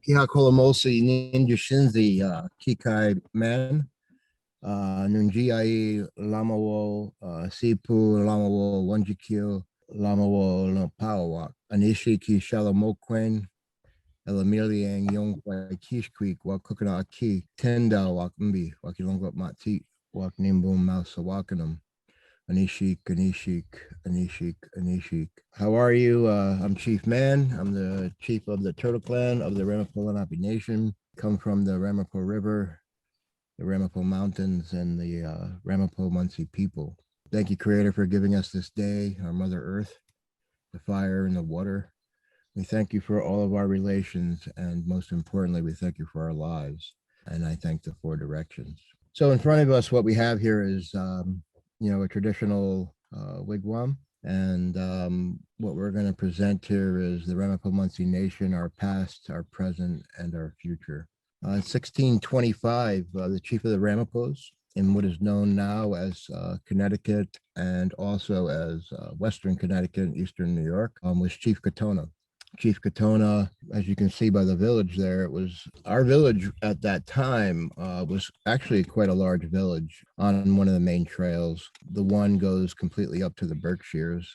Iha Kolomosi Ninja Shinzi Kikai Man Nunji Lamawo Sipu Lamawo Wanjikyo Lamawo Pawak Anishiki Shalamokwen Elamiliang Yong Kish Creek Wakukana Ki Tenda Wakmbi Wakilongo Mati Wak Nimbum Mausawakanum Anishik. How are you? I'm Chief Mann. I'm the chief of the Turtle Clan of the Ramapo Lenape Nation. Come from the Ramapo River, the Ramapo Mountains, and the Ramapo Munsee people. Thank you, Creator, for giving us this day, our Mother Earth, the fire and the water. We thank you for all of our relations, and most importantly, we thank you for our lives. And I thank the four directions. So in front of us, what we have here is, a traditional wigwam. And what we're going to present here is the Ramapo Munsee Nation, our past, our present, and our future. In 1625, the chief of the Ramapos in what is known now as Connecticut and also as Western Connecticut and Eastern New York was Chief Katona. Chief Katona, as you can see by the village there, it was our village at that time was actually quite a large village on one of the main trails. The one goes completely up to the Berkshires,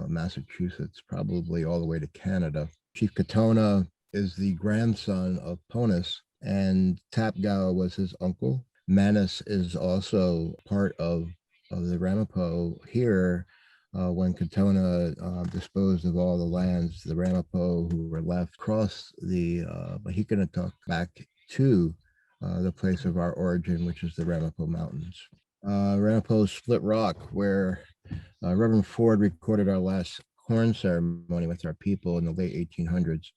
Massachusetts, probably all the way to Canada. Chief Katona is the grandson of Ponus, and Tapgow was his uncle. Manus is also part of the Ramapo here when Katona disposed of all the lands, the Ramapo who were left crossed the Mahikanatuk back to the place of our origin, which is the Ramapo Mountains. Ramapo Split Rock, where Reverend Ford recorded our last horn ceremony with our people in the late 1800s.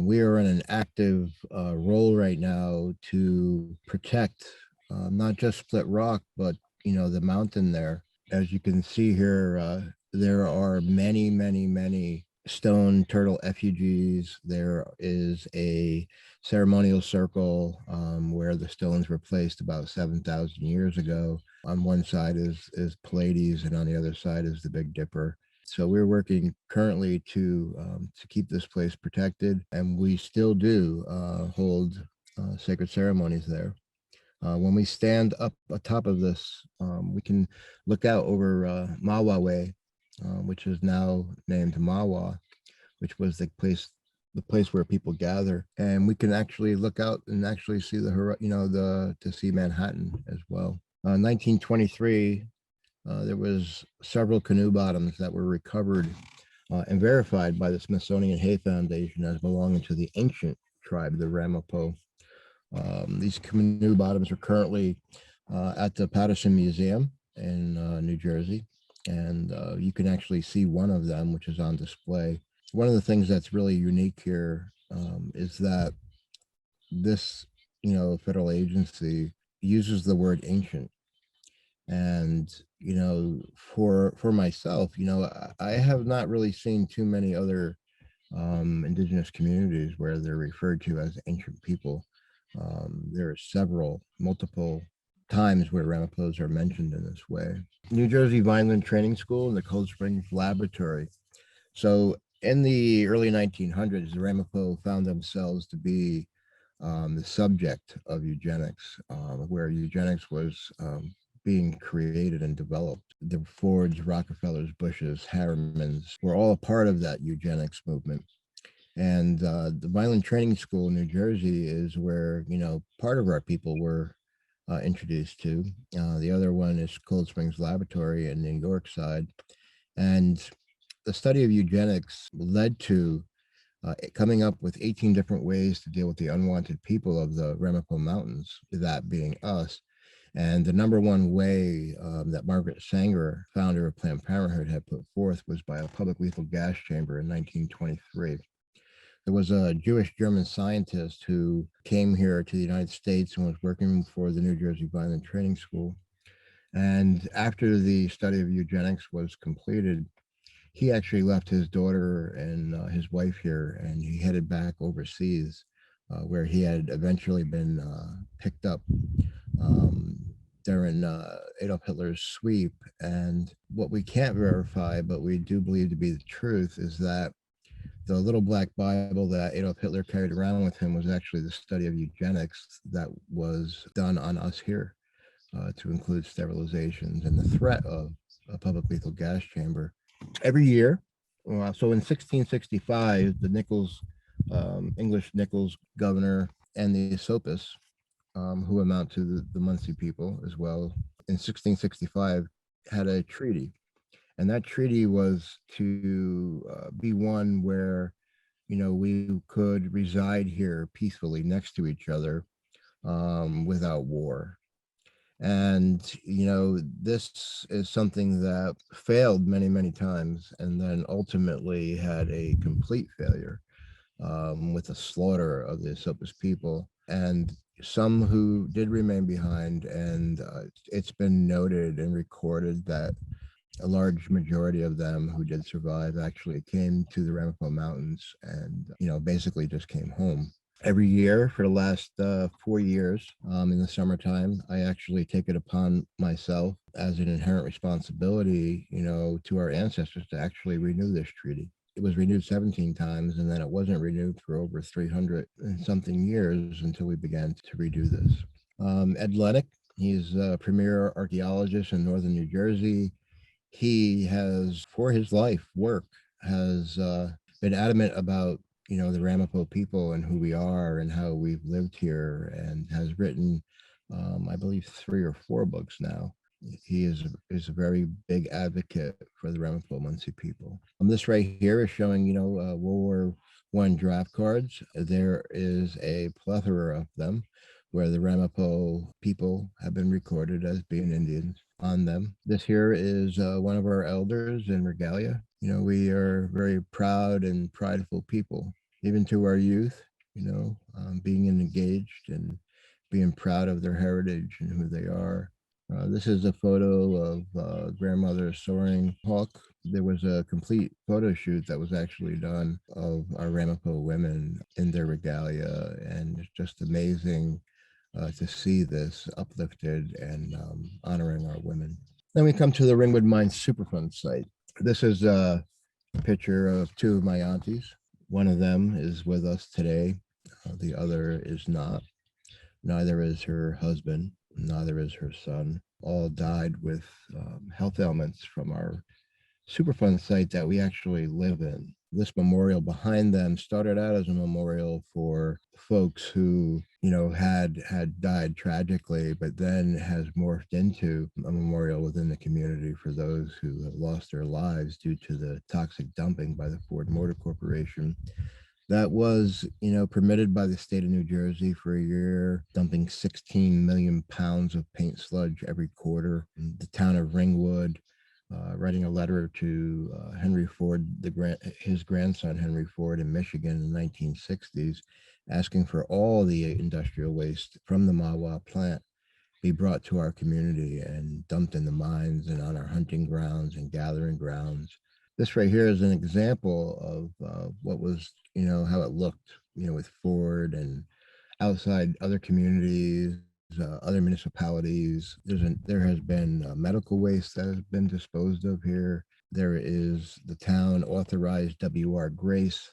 We are in an active role right now to protect not just Split Rock, but the mountain there. As you can see here, there are many stone turtle effigies. There is a ceremonial circle where the stones were placed about 7,000 years ago. On one side is Pallades, and on the other side is the Big Dipper. So we're working currently to keep this place protected, and we still do hold sacred ceremonies there. When we stand up atop of this, we can look out over Mawa Way, which is now named Mawa, which was the place where people gather, and we can actually look out and actually see to see Manhattan as well. 1923, there was several canoe bottoms that were recovered and verified by the Smithsonian Hay Foundation as belonging to the ancient tribe, the Ramapo. These canoe bottoms are currently at the Patterson Museum in New Jersey, and you can actually see one of them, which is on display. One of the things that's really unique here is that this, federal agency uses the word ancient. And, for myself, I have not really seen too many other indigenous communities where they're referred to as ancient people. There are multiple times where Ramapos are mentioned in this way. New Jersey Vineland Training School and the Cold Springs Laboratory. So in the early 1900s, the Ramapo found themselves to be the subject of eugenics, where eugenics was being created and developed. The Fords, Rockefellers, Bushes, Harrimans were all a part of that eugenics movement. And the Vineland Training School in New Jersey is where, part of our people were introduced to. The other one is Cold Springs Laboratory in New York side. And the study of eugenics led to coming up with 18 different ways to deal with the unwanted people of the Ramapo Mountains, that being us. And the number one way that Margaret Sanger, founder of Planned Parenthood, had put forth was by a public lethal gas chamber in 1923. There was a Jewish German scientist who came here to the United States and was working for the New Jersey Vineland Training School. And after the study of eugenics was completed, he actually left his daughter and his wife here, and he headed back overseas, where he had eventually been picked up during Adolf Hitler's sweep. And what we can't verify, but we do believe to be the truth, is that The little black Bible that Adolf Hitler carried around with him was actually the study of eugenics that was done on us here, to include sterilizations and the threat of a public lethal gas chamber. Every year, so in 1665, the Nichols, English Nichols governor, and the Esopus, who amount to the Muncie people as well, in 1665 had a treaty. And that treaty was to be one where, we could reside here peacefully next to each other, without war. And, this is something that failed many, many times and then ultimately had a complete failure, with the slaughter of the Esopus people. And some who did remain behind, and it's been noted and recorded that a large majority of them who did survive actually came to the Ramapo Mountains and, basically just came home. Every year for the last 4 years, in the summertime, I actually take it upon myself as an inherent responsibility, to our ancestors to actually renew this treaty. It was renewed 17 times, and then it wasn't renewed for over 300 and something years until we began to redo this. Ed Lennox, he's a premier archaeologist in northern New Jersey. He has, for his life work, has been adamant about, the Ramapo people and who we are and how we've lived here, and has written, I believe, 3 or 4 books now. He is a very big advocate for the Ramapo Muncie people. This right here is showing, World War I draft cards. There is a plethora of them where the Ramapo people have been recorded as being Indians on them. This here is one of our elders in regalia. We are very proud and prideful people, even to our youth, being engaged and being proud of their heritage and who they are. This is a photo of grandmother soaring hawk. There was a complete photo shoot that was actually done of our Ramapo women in their regalia, and it's just amazing to see this uplifted and honoring our women. Then we come to the Ringwood Mines Superfund site. This is a picture of 2 of my aunties. One of them is with us today. The other is not. Neither is her husband. Neither is her son. All died with health ailments from our Superfund site that we actually live in. This memorial behind them started out as a memorial for folks who, had died tragically, but then has morphed into a memorial within the community for those who have lost their lives due to the toxic dumping by the Ford Motor Corporation. That was, permitted by the state of New Jersey for a year, dumping 16 million pounds of paint sludge every quarter. The town of Ringwood, writing a letter to Henry Ford, his grandson Henry Ford in Michigan in the 1960s, asking for all the industrial waste from the Mahwah plant be brought to our community and dumped in the mines and on our hunting grounds and gathering grounds. This right here is an example of what was, how it looked, with Ford and outside other communities, other municipalities. There has been medical waste that has been disposed of here. There is the town authorized W.R. Grace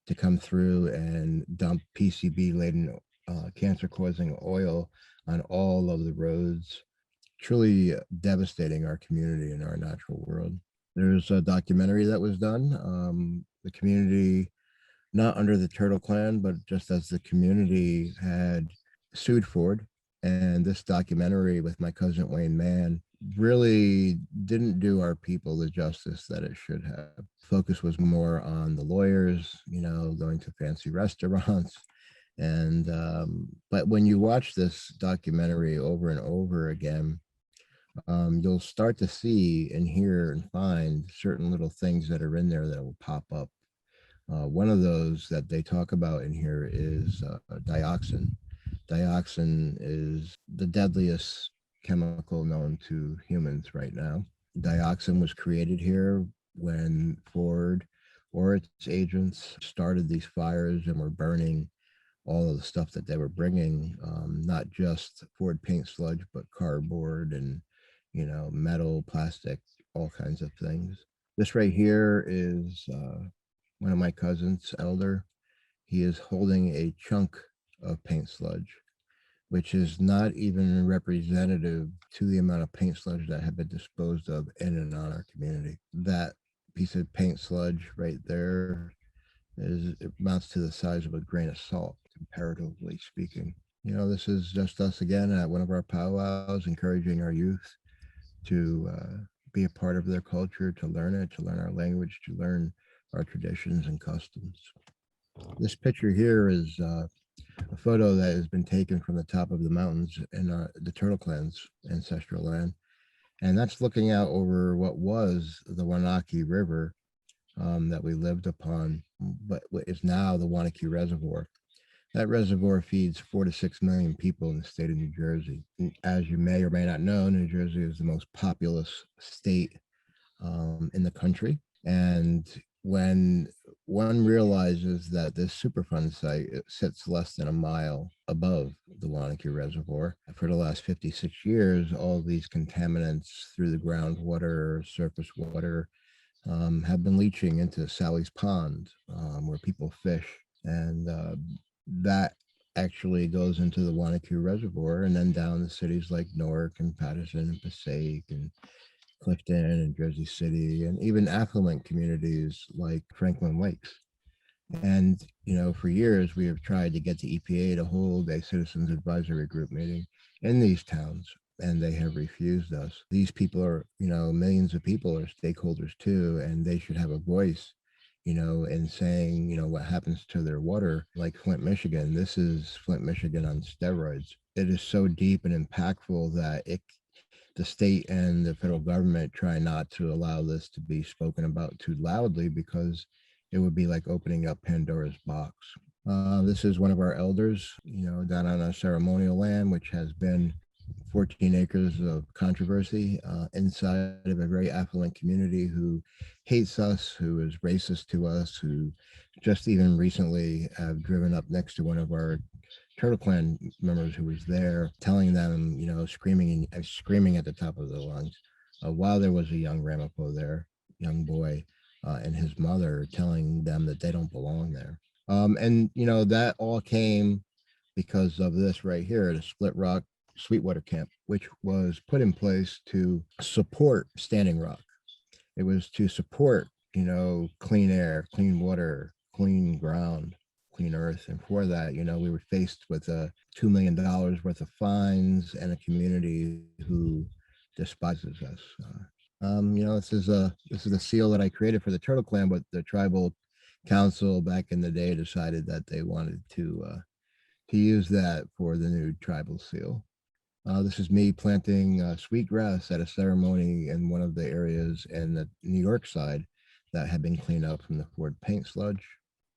to come through and dump PCB laden cancer causing oil on all of the roads, truly devastating our community and our natural world. There's a documentary that was done. The community, not under the Turtle Clan, but just as the community had sued Ford. And this documentary with my cousin Wayne Mann really didn't do our people the justice that it should have. Focus was more on the lawyers, going to fancy restaurants. And, but when you watch this documentary over and over again, you'll start to see and hear and find certain little things that are in there that will pop up. One of those that they talk about in here is dioxin. Dioxin is the deadliest chemical known to humans right now. Dioxin was created here when Ford or its agents started these fires and were burning all of the stuff that they were bringing, not just Ford paint sludge, but cardboard and, metal, plastic, all kinds of things. This right here is one of my cousins, elder. He is holding a chunk of paint sludge, which is not even representative to the amount of paint sludge that have been disposed of in and on our community. That piece of paint sludge right there it amounts to the size of a grain of salt, comparatively speaking. This is just us again at one of our powwows, encouraging our youth to be a part of their culture, to learn it, to learn our language, to learn our traditions and customs. This picture here is a photo that has been taken from the top of the mountains in the Turtle Clan's ancestral land. And that's looking out over what was the Wanakee River that we lived upon, but what is now the Wanakee Reservoir. That reservoir feeds 4 to 6 million people in the state of New Jersey. And as you may or may not know, New Jersey is the most populous state in the country. And when one realizes that this Superfund site sits less than a mile above the Wanakee Reservoir, for the last 56 years, all these contaminants through the groundwater, surface water, have been leaching into Sally's Pond, where people fish. And that actually goes into the Wanakee Reservoir and then down to cities like Newark and Patterson and Passaic and Clifton and Jersey City, and even affluent communities like Franklin Lakes. And, for years, we have tried to get the EPA to hold a citizens advisory group meeting in these towns, and they have refused us. These people are, millions of people are stakeholders too, and they should have a voice, in saying, what happens to their water, like Flint, Michigan. This is Flint, Michigan on steroids. It is so deep and impactful that the state and the federal government try not to allow this to be spoken about too loudly because it would be like opening up Pandora's box. This is one of our elders, down on our ceremonial land, which has been 14 acres of controversy inside of a very affluent community who hates us, who is racist to us, who just even recently have driven up next to one of our Turtle Clan members who was there, telling them, screaming at the top of their lungs, while there was a young Ramapo there, young boy, and his mother telling them that they don't belong there. And that all came because of this right here, the Split Rock Sweetwater Camp, which was put in place to support Standing Rock. It was to support, clean air, clean water, clean ground, clean earth. And for that, we were faced with $2 million worth of fines and a community who despises us. This is a seal that I created for the Turtle Clan, but the tribal council back in the day decided that they wanted to use that for the new tribal seal. This is me planting sweetgrass at a ceremony in one of the areas in the New York side that had been cleaned up from the Ford paint sludge.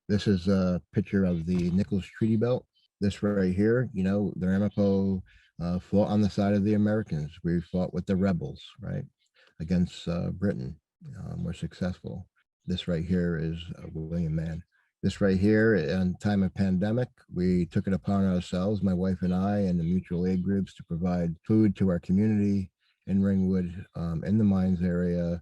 This is a picture of the Nichols Treaty Belt. This right here, the Ramapo fought on the side of the Americans. We fought with the rebels, right, against Britain. We're successful. This right here is William Mann. This right here, in time of pandemic, we took it upon ourselves, my wife and I, and the mutual aid groups, to provide food to our community in Ringwood, in the mines area,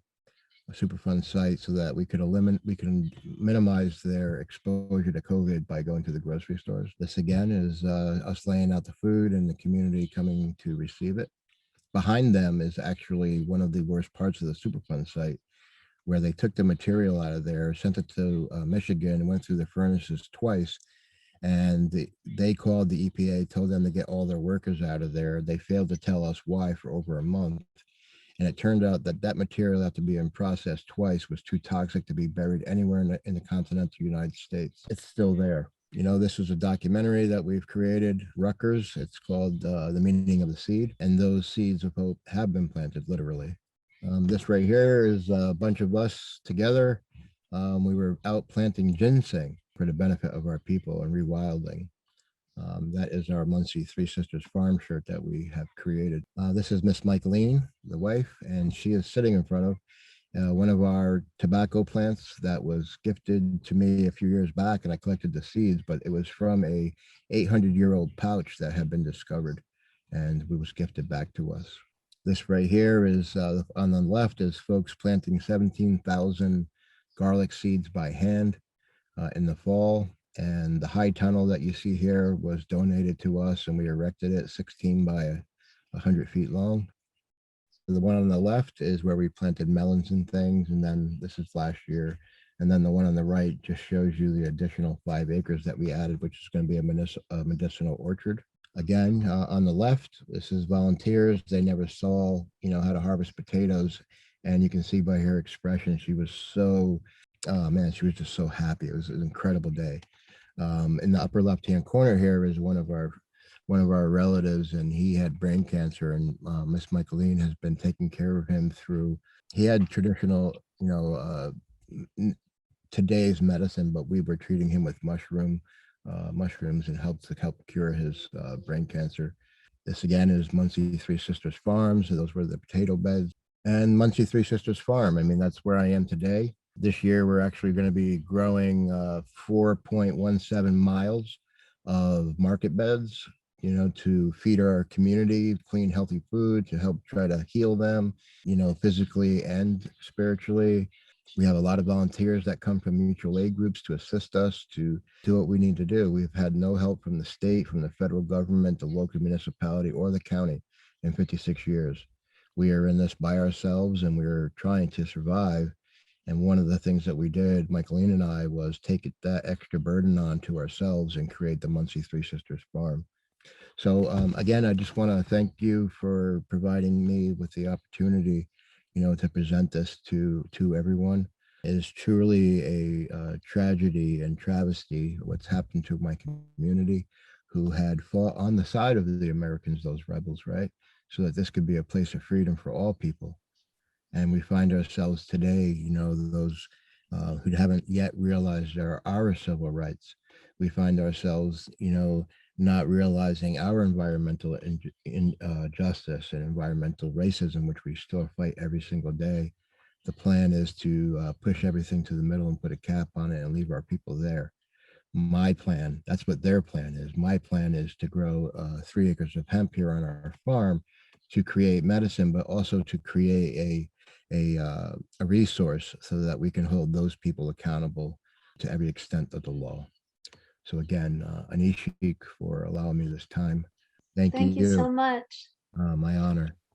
a Superfund site, so that we can minimize their exposure to COVID by going to the grocery stores. This again is us laying out the food and the community coming to receive it. Behind them is actually one of the worst parts of the Superfund site, where they took the material out of there, sent it to Michigan, and went through the furnaces twice. And they called the EPA, told them to get all their workers out of there. They failed to tell us why for over a month. And it turned out that material, after being processed twice, was too toxic to be buried anywhere in the continental United States. It's still there. This is a documentary that we've created, Rutgers. It's called The Meaning of the Seed. And those seeds of hope have been planted, literally. This right here is a bunch of us together. We were out planting ginseng for the benefit of our people and rewilding. That is our Muncie Three Sisters farm shirt that we have created. This is Miss Michaeline, the wife, and she is sitting in front of one of our tobacco plants that was gifted to me a few years back, and I collected the seeds, but it was from a 800-year-old pouch that had been discovered, and it was gifted back to us. This right here is on the left is folks planting 17,000 garlic seeds by hand. in the fall. And the high tunnel that you see here was donated to us, and we erected it 16 by 100 feet long. The one on the left is where we planted melons and things, and then this is last year. And then the one on the right just shows you the additional 5 acres that we added, which is going to be a medicinal orchard. Again, on the left, this is volunteers. They never saw, how to harvest potatoes. And you can see by her expression, she was so, oh man, she was just so happy. It was an incredible day. In the upper left-hand corner here is one of our relatives, and he had brain cancer, and Miss Michaeline has been taking care of him through. He had traditional, today's medicine, but we were treating him with mushrooms, and help cure his brain cancer. This again is Muncie Three Sisters Farms. So those were the potato beds. And Muncie Three Sisters Farm. I mean, that's where I am today. This year, we're actually going to be growing 4.17 miles of market beds, to feed our community clean, healthy food, to help try to heal them, physically and spiritually. We have a lot of volunteers that come from mutual aid groups to assist us to do what we need to do. We've had no help from the state, from the federal government, the local municipality, or the county in 56 years. We are in this by ourselves, and we're trying to survive. And one of the things that we did, Michaeline and I, was take that extra burden on to ourselves and create the Muncie Three Sisters Farm. So again, I just want to thank you for providing me with the opportunity, to present this to everyone. It is truly a tragedy and travesty what's happened to my community, who had fought on the side of the Americans, those rebels, right? So that this could be a place of freedom for all people. And we find ourselves today, those who haven't yet realized our civil rights. We find ourselves, not realizing our environmental justice and environmental racism, which we still fight every single day. The plan is to push everything to the middle and put a cap on it and leave our people there. My plan, that's what their plan is. My plan is to grow 3 acres of hemp here on our farm to create medicine, but also to create a resource so that we can hold those people accountable to every extent of the law. So again, Anishik, for allowing me this time. Thank Thank you so you. much. My honor.